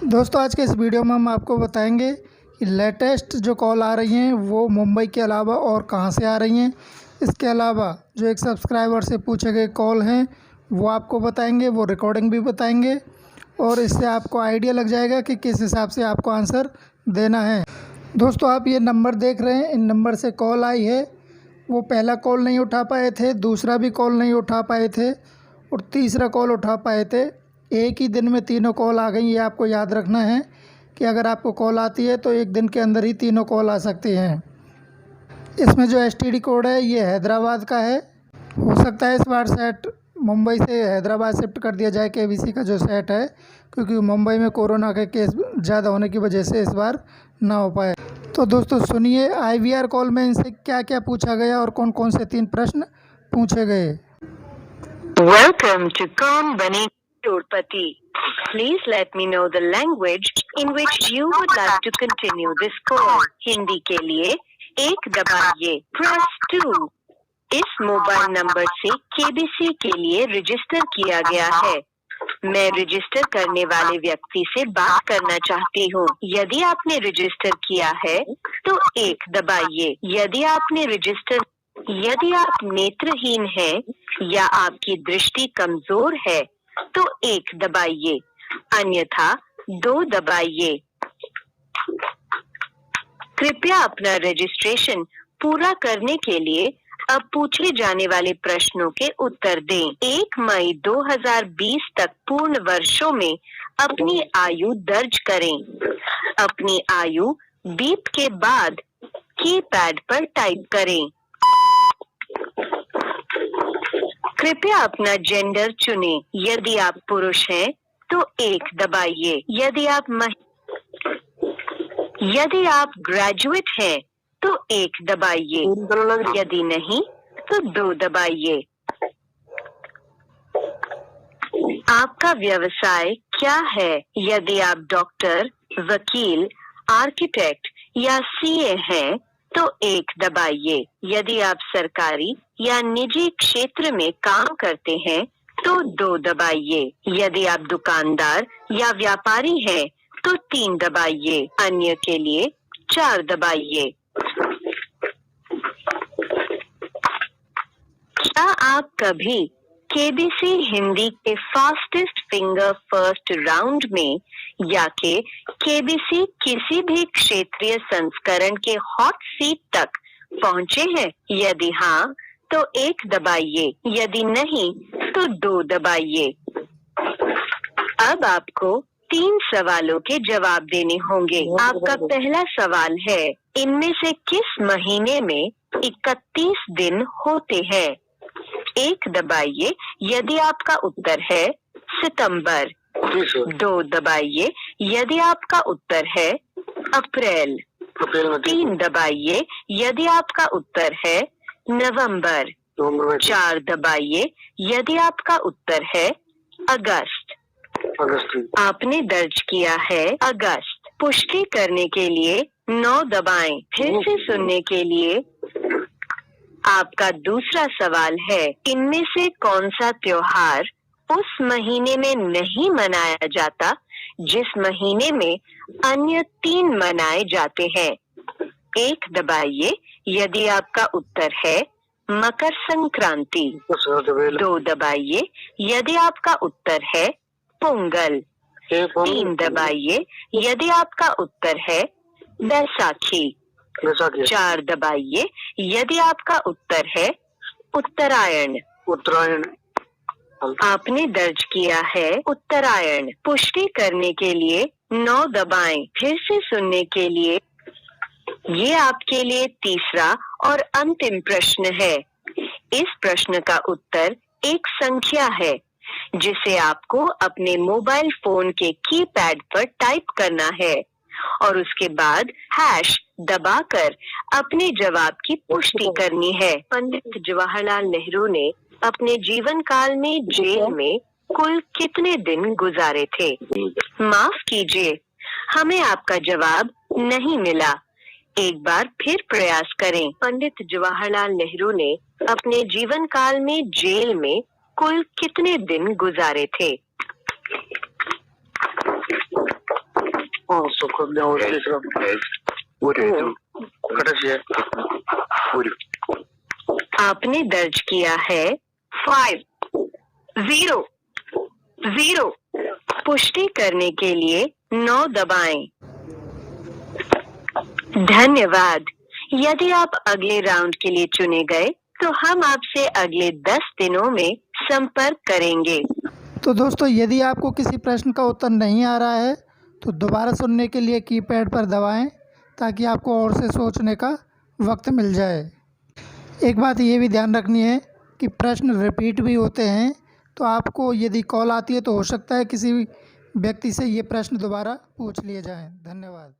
दोस्तों आज के इस वीडियो में हम आपको बताएंगे कि लेटेस्ट जो कॉल आ रही हैं वो मुंबई के अलावा और कहां से आ रही हैं। इसके अलावा जो एक सब्सक्राइबर से पूछे गए कॉल हैं वो आपको बताएंगे, वो रिकॉर्डिंग भी बताएंगे और इससे आपको आइडिया लग जाएगा कि किस हिसाब से आपको आंसर देना है। दोस्तों आप ये नंबर देख रहे हैं, इन नंबर से कॉल आई है। वो पहला कॉल नहीं उठा पाए थे, दूसरा भी कॉल नहीं उठा पाए थे और तीसरा कॉल उठा पाए थे। एक ही दिन में तीनों कॉल आ गई। ये आपको याद रखना है कि अगर आपको कॉल आती है तो एक दिन के अंदर ही तीनों कॉल आ सकती हैं। इसमें जो एसटीडी कोड है ये हैदराबाद का है। हो सकता है इस बार सेट मुंबई से हैदराबाद शिफ्ट कर दिया जाए, केबीसी का जो सेट है, क्योंकि मुंबई में कोरोना के केस ज़्यादा होने की वजह से इस बार ना हो पाए। तो दोस्तों सुनिए आईवीआर कॉल में इनसे क्या क्या पूछा गया और कौन कौन से 3 प्रश्न पूछे गए। Welcome to कौन बने करोड़पति. Please let me know the language in which you would like to continue this call. Hindi के लिए 1 दबाइए. Press 2. इस मोबाइल नंबर से केबीसी के लिए रजिस्टर किया गया है. मैं रजिस्टर करने वाले व्यक्ति से बात करना चाहती हूँ. यदि आपने रजिस्टर किया है तो 1 दबाइए. यदि आप नेत्रहीन हैं या आपकी दृष्टि कमजोर है तो 1 दबाइए, अन्यथा 2 दबाइए. कृपया अपना रजिस्ट्रेशन पूरा करने के लिए अब पूछे जाने वाले प्रश्नों के उत्तर दें. 1 मई 2020 तक पूर्ण वर्षों में अपनी आयु दर्ज करें. अपनी आयु बीप के बाद कीपैड पर टाइप करें. कृपया अपना जेंडर चुनें. यदि आप पुरुष हैं तो 1 दबाइए. यदि आप ग्रेजुएट हैं तो 1 दबाइए. यदि नहीं तो 2 दबाइए. आपका व्यवसाय क्या है? यदि आप डॉक्टर, वकील, आर्किटेक्ट या सीए हैं तो 1 दबाइए. यदि आप सरकारी या निजी क्षेत्र में काम करते हैं तो 2 दबाइए. यदि आप दुकानदार या व्यापारी हैं तो 3 दबाइए. अन्य के लिए 4 दबाइए. क्या आप कभी केबीसी हिंदी के फास्टेस्ट फिंगर फर्स्ट राउंड में या के केबीसी किसी भी क्षेत्रीय संस्करण के हॉट सीट तक पहुंचे हैं? यदि हाँ तो 1 दबाइए. यदि नहीं तो 2 दबाइए. अब आपको 3 सवालों के जवाब देने होंगे. आपका पहला सवाल है, इनमें से किस महीने में 31 दिन होते हैं? 1 दबाइए यदि आपका उत्तर है सितंबर. 2 दबाइए यदि आपका उत्तर है अप्रैल. 3 दबाइए यदि आपका उत्तर है नवंबर. 4 दबाइए यदि आपका उत्तर है अगस्त. आपने दर्ज किया है अगस्त. पुष्टि करने के लिए 9 दबाएं. फिर से सुनने के लिए आपका दूसरा सवाल है, इनमें से कौन सा त्योहार उस महीने में नहीं मनाया जाता जिस महीने में अन्य 3 मनाए जाते हैं? 1 दबाइए यदि आपका उत्तर है मकर संक्रांति. 2 दबाइए यदि आपका उत्तर है पोंगल. 3 दबाइए यदि आपका उत्तर है बैसाखी. 4 दबाइए यदि आपका उत्तर है उत्तरायण. आपने दर्ज किया है उत्तरायण. पुष्टि करने के लिए 9 दबाएं. फिर से सुनने के लिए ये आपके लिए तीसरा और अंतिम प्रश्न है. इस प्रश्न का उत्तर एक संख्या है जिसे आपको अपने मोबाइल फोन के कीपैड पर टाइप करना है और उसके बाद हैश दबाकर अपने जवाब की पुष्टि करनी है. पंडित जवाहरलाल नेहरू ने अपने जीवन काल में जेल में कुल कितने दिन गुजारे थे? माफ कीजिए, हमें आपका जवाब नहीं मिला. एक बार फिर प्रयास करें. पंडित जवाहरलाल नेहरू ने अपने जीवन काल में जेल में कुल कितने दिन गुजारे थे? സുഖം आपने दर्ज किया है 500। पुष्टि करने के लिए 9 दबाएं। धन्यवाद। यदि आप अगले राउंड के लिए चुने गए तो हम आपसे अगले 10 दिनों में संपर्क करेंगे। तो दोस्तों, यदि आपको किसी प्रश्न का उत्तर नहीं आ रहा है तो दोबारा सुनने के लिए कीपैड पर दबाएं ताकि आपको और से सोचने का वक्त मिल जाए। एक बात ये भी ध्यान रखनी है कि प्रश्न रिपीट भी होते हैं, तो आपको यदि कॉल आती है तो हो सकता है किसी व्यक्ति से ये प्रश्न दोबारा पूछ लिए जाएं। धन्यवाद।